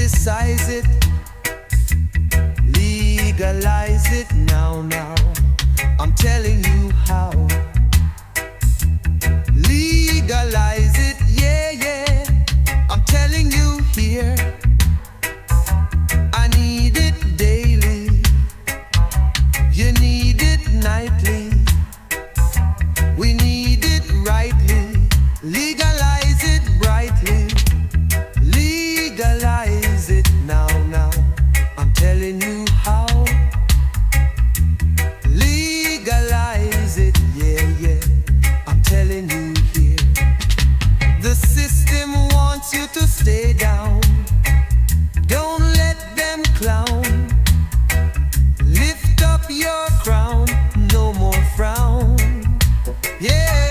criticize it. Legalize it now, now. I'm telling you how. Legalize it, yeah, yeah. I'm telling you here. I need it daily. You need it nightly. We need it rightly. Legalize it brightly. Legalize it now, now. I'm telling you how. Legalize it, yeah, yeah. I'm telling you here. The system wants you to stay down. Don't let them clown. Lift up your crown, no more frown. Yeah.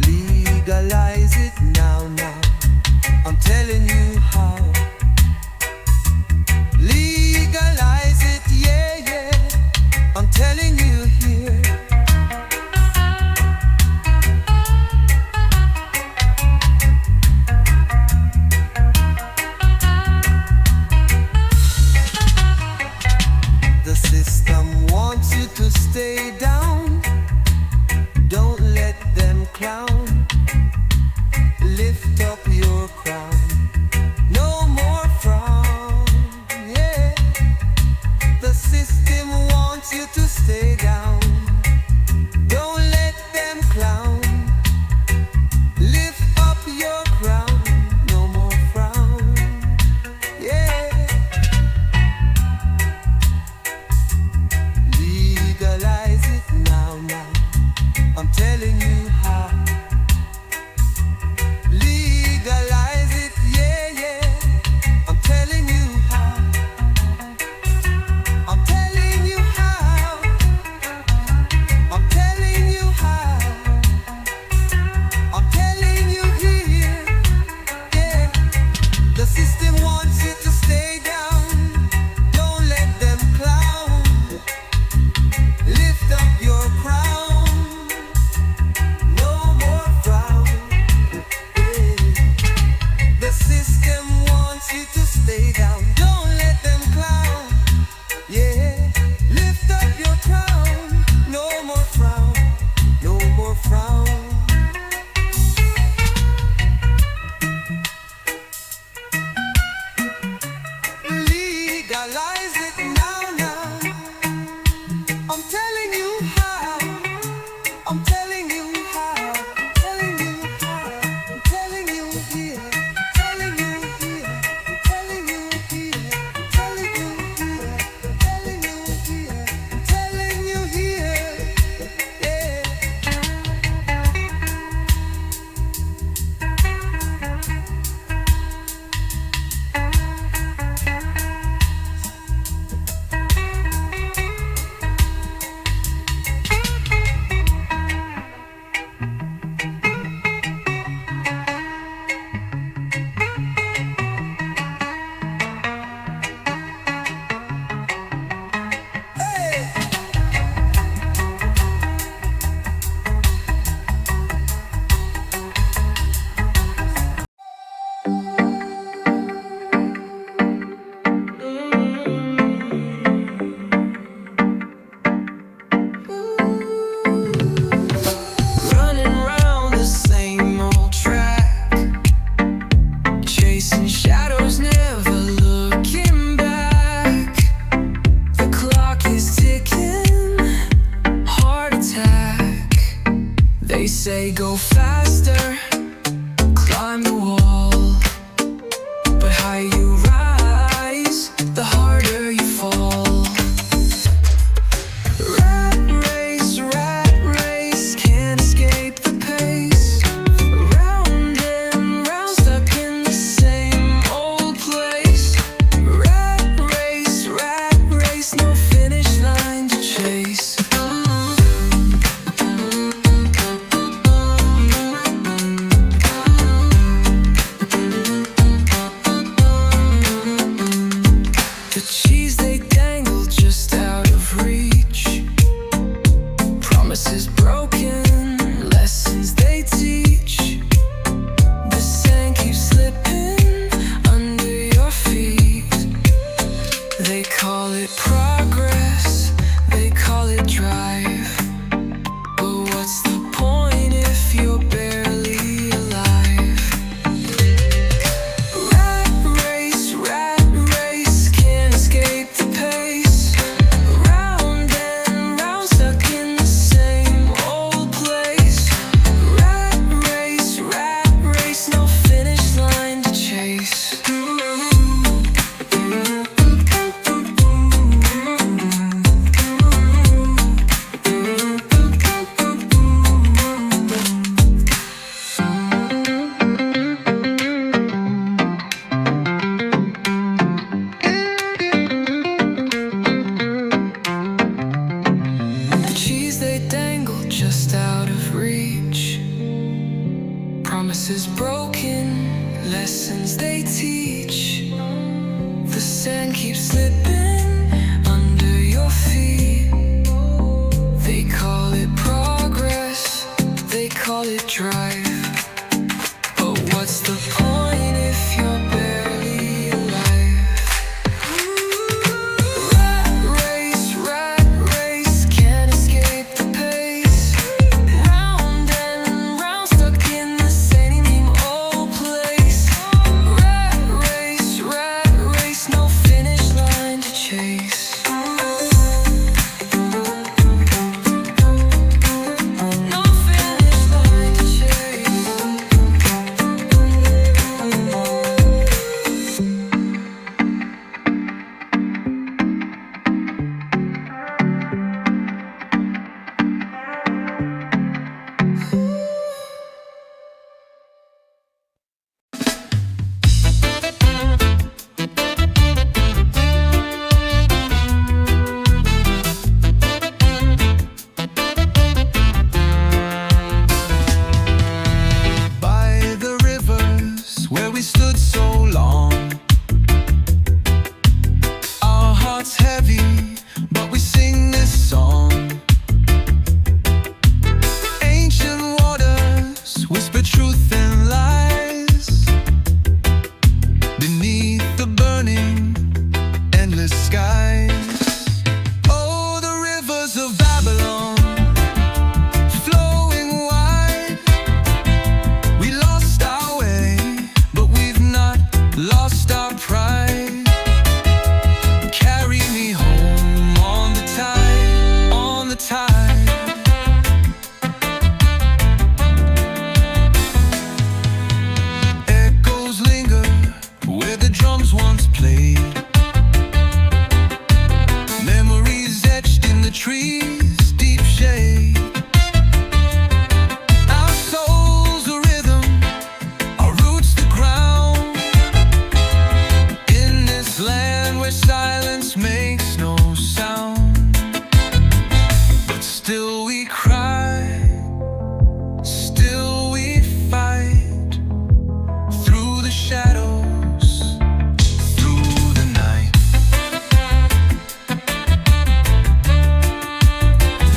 Legalize it now, now. I'm telling you how. Legalize it, yeah, yeah. I'm telling you here. The system wants you to stay down. Don't let them clown. Lift up your crown. No more frown. Yeah. The system wants you to stay down. Don't let them clown. Lift up your crown. No more frown. Yeah. Legalize it now, now. I'm telling you how. Legalize it, yeah, yeah. I'm telling you how. I'm telling you how. I'm telling you how. I'm telling you here, yeah. The system wants you to stay down. Don't let them clown. Lift up your crown. No more frown. Yeah. The system wants you to stay down. Don't let them clown. Yeah. Lift up your crown. No more frown. No more frown. Legalize it now, now. I'm telling you how. I'm telling you how. Telling you how. I'm telling you here. Telling you here. I'm telling you here. Telling you here. Telling you here. Telling you here. Yeah. Running round the same old track, chasing shadows, never looking back. The clock is ticking, heart attack. They say go faster, climb the wall. But higher you rise, the harder you fall. Rat race, can't escape the pace. Round and round, stuck in the same old place. Rat race, no finish line to chase. broken, lessons they teach. The sand keeps slipping under your feet. They call it progress, they call it drive. But what's the point if you're barely alive? Rat race, can't escape the pace. Round and round, stuck in the same old place. Rat race, no finish line to chase. No finish line to chase. By the rivers where we stood so long, our hearts heavy, but we sing this song. Ancient waters whisper truth and lies beneath the burning, endless skies. Oh, the rivers of Babylon, flowing wide. We lost our way, but we've not lost our pride. Carry me home on the tide, on the tide. Echoes linger where the drums once played. Memories etched in the trees, deep shade. Our souls a rhythm, our roots the ground. In this land where silence makes no sound, but still we cry, still we fight. Through the shadows, through the night.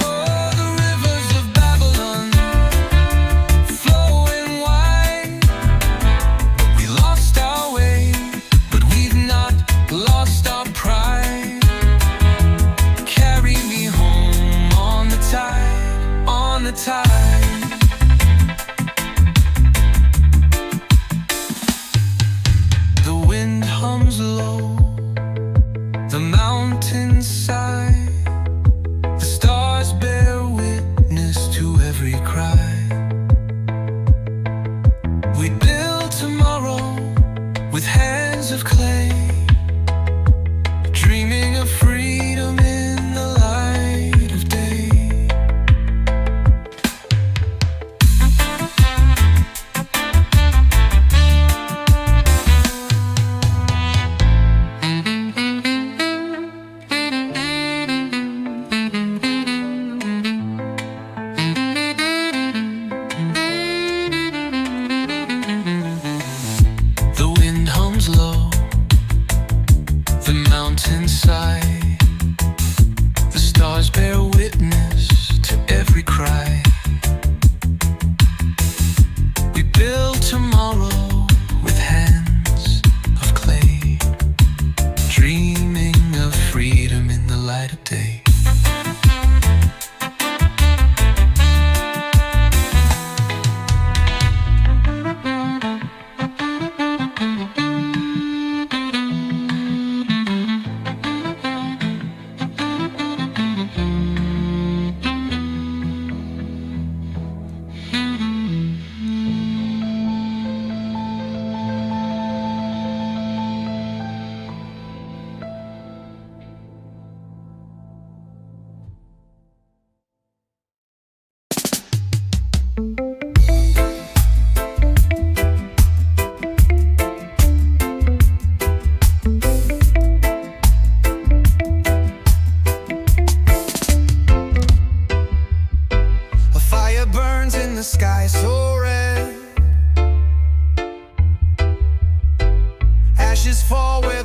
Oh, the rivers of Babylon, flowing wide. We lost our way, but we've not lost our pride. Carry me home on the tide, on the tide. The wind hums low, the mountains sigh. The stars bear witness to every cry. We build tomorrow with hands of clay, dreaming of freedom in the light of day. The wind hums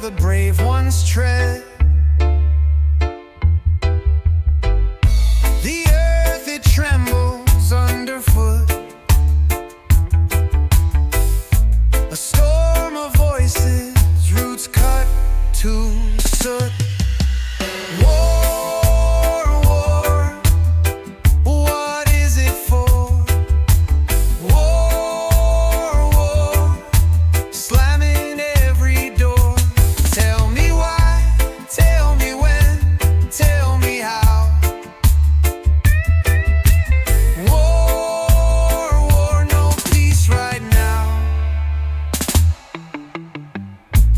the brave ones tread. The earth, it trembles underfoot. A storm of voices, roots cut to soot. War, war, what is it for? War, war, slamming every door. Tell me why, tell me when, tell me how. War, war, no peace right now.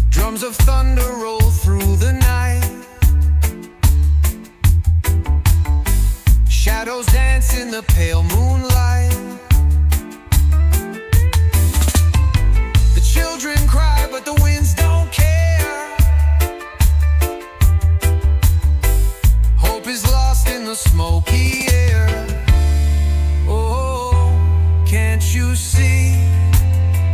Drums of thunder roll through the night. Shadows dance in the pale moonlight. The children cry, but the winds don't care. Hope is lost in the smoky air. Oh, can't you see?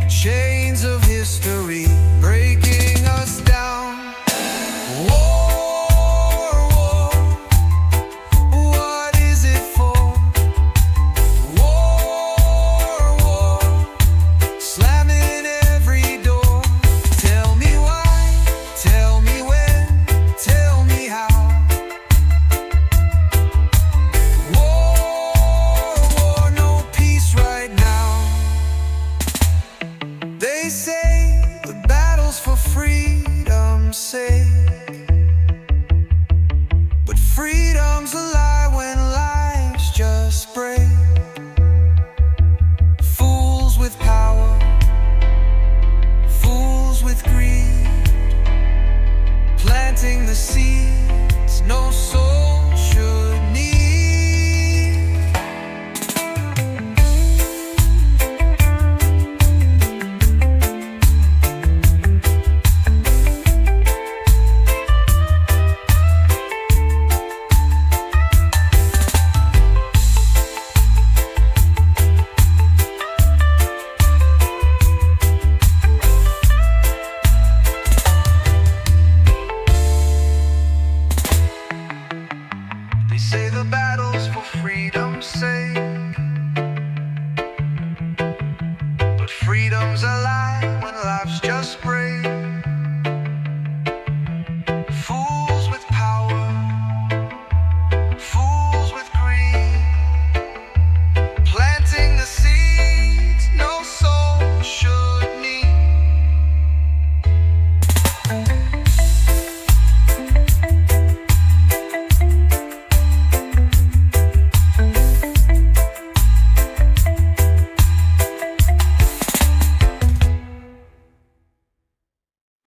Chains of history breaking us down. War, war, what is it for? War, war, slamming every door. Tell me why, tell me when, tell me how. War, war, no peace right now. They say the battle's for freedom's sake, but freedom's a lie.